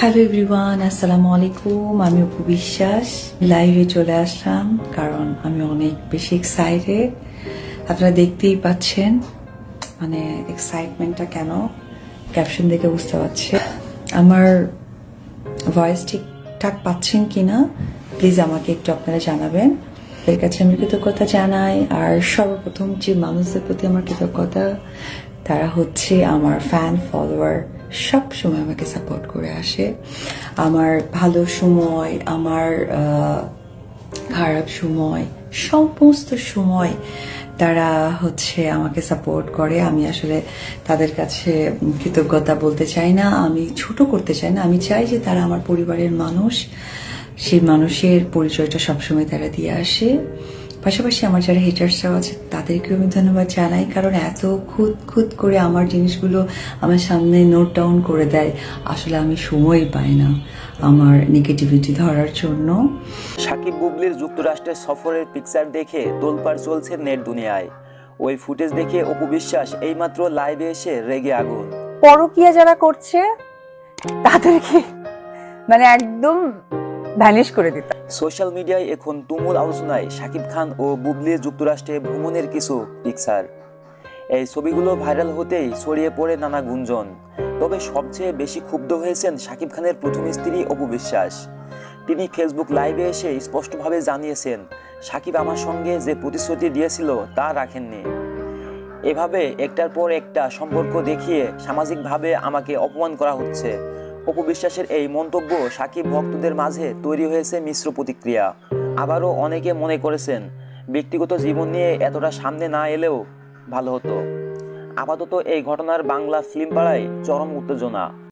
Hello everyone, আসসালামু আলাইকুম। আমি অপু বিশ্বাস লাইভে চলে আসলাম কারণ আমি অনেক বেশি এক্সাইটেড। আপনারা দেখতেই পাচ্ছেন মানে এক্সাইটমেন্টটা কেন, ক্যাপশন দেখে বুঝতে পারছে। আমার ভয়েস ঠিকঠাক পাচ্ছেন কিনা প্লিজ আমাকে একটু আপনারা জানাবেন। এর কাছে আমি কৃতজ্ঞতা জানাই। আর সর্বপ্রথম যে মানুষদের প্রতি আমার কৃতজ্ঞতা, তারা হচ্ছে আমার ফ্যান ফলোয়ার, সব সময় আমাকে সাপোর্ট করে আসে। আমার ভালো সময়, আমার খারাপ সময়, সমস্ত সময় তারা হচ্ছে আমাকে সাপোর্ট করে। আমি আসলে তাদের কাছে কৃতজ্ঞতা বলতে চাই না, আমি ছোট করতে চাই না। আমি চাই যে তারা আমার পরিবারের মানুষ, সেই মানুষের পরিচয়টা সবসময় তারা দিয়ে আসে। পাশাপাশি আমার যারা হেটার্সরাও আছে তাদেরকেও আমি ধন্যবাদ জানাই, কারণ এত খুদ খুদ করে আমার জিনিসগুলো আমার সামনে নোট ডাউন করে দেয়। আসলে আমি সময় পাই না আমার নেগেটিভিটি ধরার জন্য। সাকিব বুবলির যুক্তরাষ্ট্রের সফরের পিকচার দেখে তোলপাড় চলছে নেট দুনিয়ায়। ওই ফুটেজ দেখে অপু বিশ্বাস এইমাত্র লাইভে এসে রেগে আগুন। পরকীয়া যারা করছে তাদেরকে মানে একদম ভ্যানিশ করে দিত। সোশ্যাল মিডিয়ায় এখন তুমুল আলোচনায় সাকিব খান ও বুবলির যুক্তরাষ্ট্রে ভ্রমণের কিছু পিকচার। এই ছবিগুলো ভাইরাল হতেই ছড়িয়ে পড়ে নানা গুঞ্জন। তবে সবচেয়ে বেশি ক্ষুব্ধ হয়েছেন সাকিব খানের প্রথম স্ত্রী অপু বিশ্বাস। তিনি ফেসবুক লাইভে এসে স্পষ্টভাবে জানিয়েছেন, সাকিব আমার সঙ্গে যে প্রতিশ্রুতি দিয়েছিল তা রাখেননি। এভাবে একটার পর একটা সম্পর্ক দেখিয়ে সামাজিকভাবে আমাকে অপমান করা হচ্ছে। অপু বিশ্বাসের এই মন্তব্য সাকিব ভক্তদের মাঝে তৈরি হয়েছে মিশ্র প্রতিক্রিয়া। আবারও অনেকে মনে করেছেন ব্যক্তিগত জীবন নিয়ে এতটা সামনে না এলেও ভালো হতো। আপাতত এই ঘটনার বাংলা ফিল্ম পাড়ায় চরম উত্তেজনা।